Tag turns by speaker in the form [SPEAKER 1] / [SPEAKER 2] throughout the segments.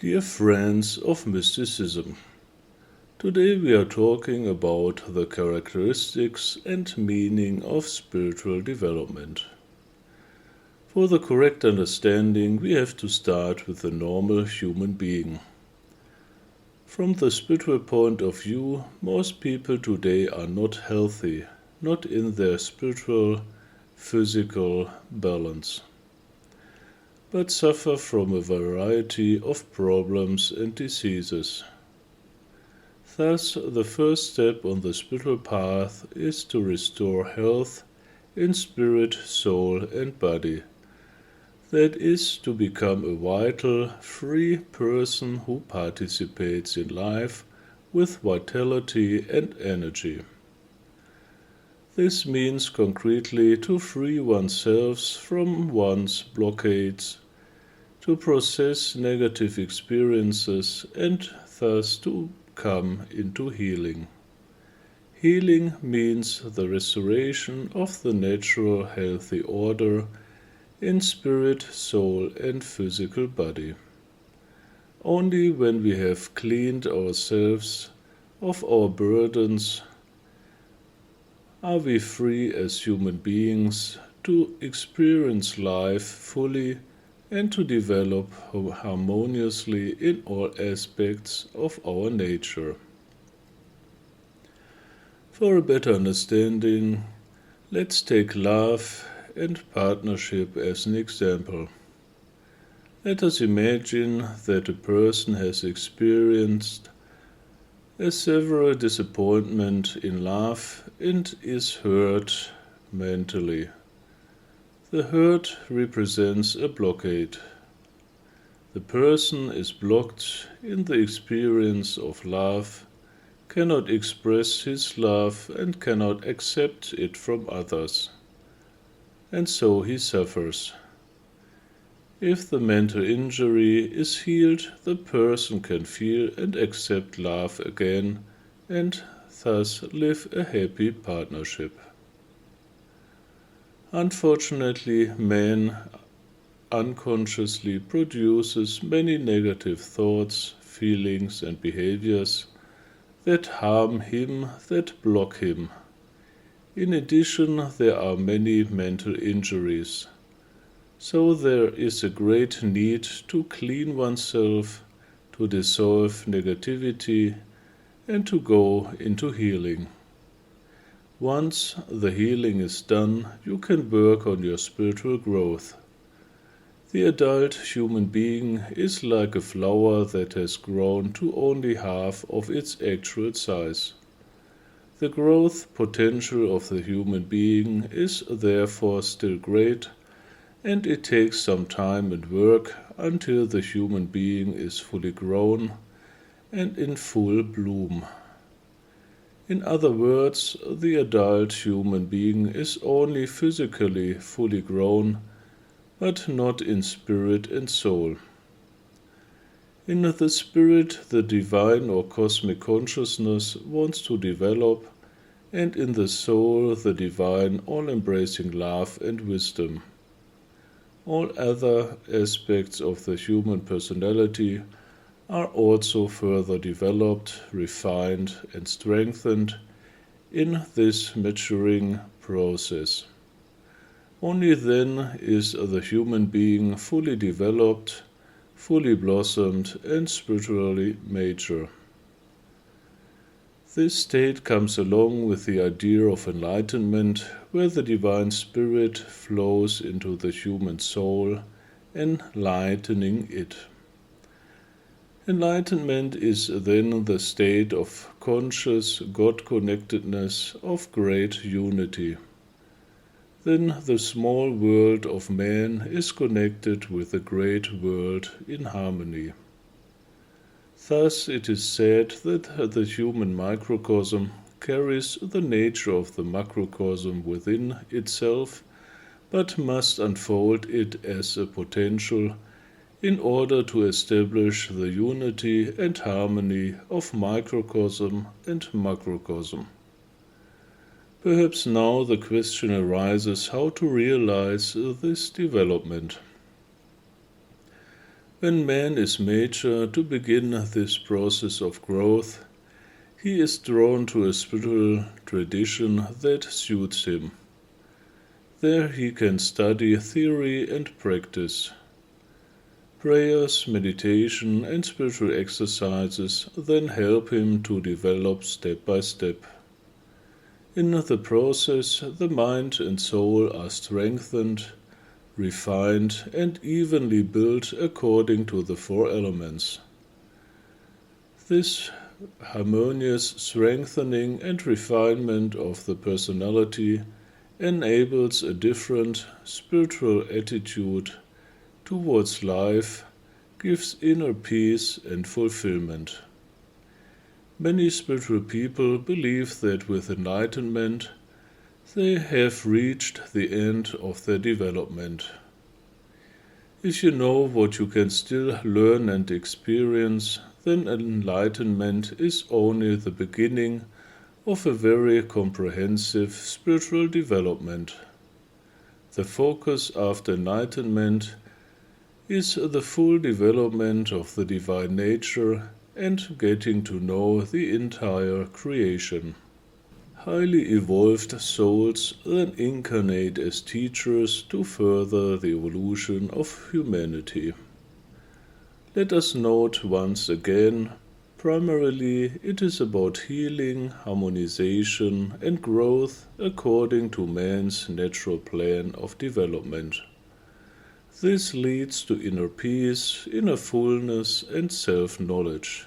[SPEAKER 1] Dear friends of mysticism, today we are talking about the characteristics and meaning of spiritual development. For the correct understanding, we have to start with the normal human being. From the spiritual point of view, most people today are not healthy, not in their spiritual, physical balance, but suffer from a variety of problems and diseases. Thus, the first step on the spiritual path is to restore health in spirit, soul, and body. That is, to become a vital, free person who participates in life with vitality and energy. This means concretely to free oneself from one's blockades, to process negative experiences, and thus to come into healing. Healing means the restoration of the natural healthy order in spirit, soul, and physical body. Only when we have cleaned ourselves of our burdens are we free as human beings to experience life fully and to develop harmoniously in all aspects of our nature. For a better understanding, let's take love and partnership as an example. Let us imagine that a person has experienced a severe disappointment in love and is hurt mentally. The hurt represents a blockade. The person is blocked in the experience of love, cannot express his love, and cannot accept it from others, and so he suffers. If the mental injury is healed, the person can feel and accept love again and thus live a happy partnership. Unfortunately, man unconsciously produces many negative thoughts, feelings, and behaviors that harm him, that block him. In addition, there are many mental injuries. So there is a great need to clean oneself, to dissolve negativity, and to go into healing. Once the healing is done, you can work on your spiritual growth. The adult human being is like a flower that has grown to only half of its actual size. The growth potential of the human being is therefore still great, and it takes some time and work until the human being is fully grown and in full bloom. In other words, the adult human being is only physically fully grown, but not in spirit and soul. In the spirit, the divine or cosmic consciousness wants to develop, and in the soul, the divine, all-embracing love and wisdom. All other aspects of the human personality are also further developed, refined, and strengthened in this maturing process. Only then is the human being fully developed, fully blossomed, and spiritually mature. This state comes along with the idea of enlightenment, where the divine spirit flows into the human soul, enlightening it. Enlightenment is then the state of conscious God-connectedness, of great unity. Then the small world of man is connected with the great world in harmony. Thus it is said that the human microcosm carries the nature of the macrocosm within itself, but must unfold it as a potential in order to establish the unity and harmony of microcosm and macrocosm. Perhaps now the question arises how to realize this development. When man is mature to begin this process of growth, he is drawn to a spiritual tradition that suits him. There he can study theory and practice. Prayers, meditation, and spiritual exercises then help him to develop step by step. In the process, the mind and soul are strengthened, refined, and evenly built according to the four elements. This harmonious strengthening and refinement of the personality enables a different spiritual attitude towards life, gives inner peace and fulfillment. Many spiritual people believe that with enlightenment they have reached the end of their development. If you know what you can still learn and experience, then enlightenment is only the beginning of a very comprehensive spiritual development. The focus after enlightenment is the full development of the divine nature and getting to know the entire creation. Highly evolved souls then incarnate as teachers to further the evolution of humanity. Let us note once again, primarily it is about healing, harmonization, and growth according to man's natural plan of development. This leads to inner peace, inner fullness, and self-knowledge.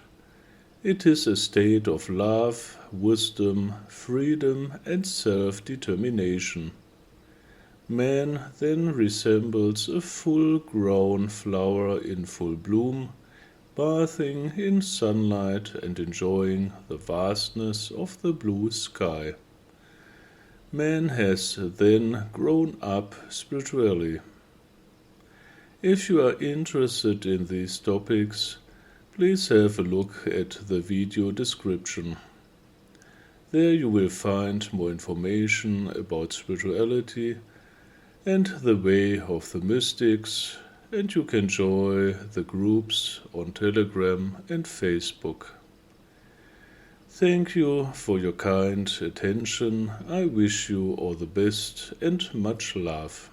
[SPEAKER 1] It is a state of love, wisdom, freedom, and self-determination. Man then resembles a full-grown flower in full bloom, bathing in sunlight and enjoying the vastness of the blue sky. Man has then grown up spiritually. If you are interested in these topics, please have a look at the video description. There you will find more information about spirituality and the way of the mystics, and you can join the groups on Telegram and Facebook. Thank you for your kind attention. I wish you all the best and much love.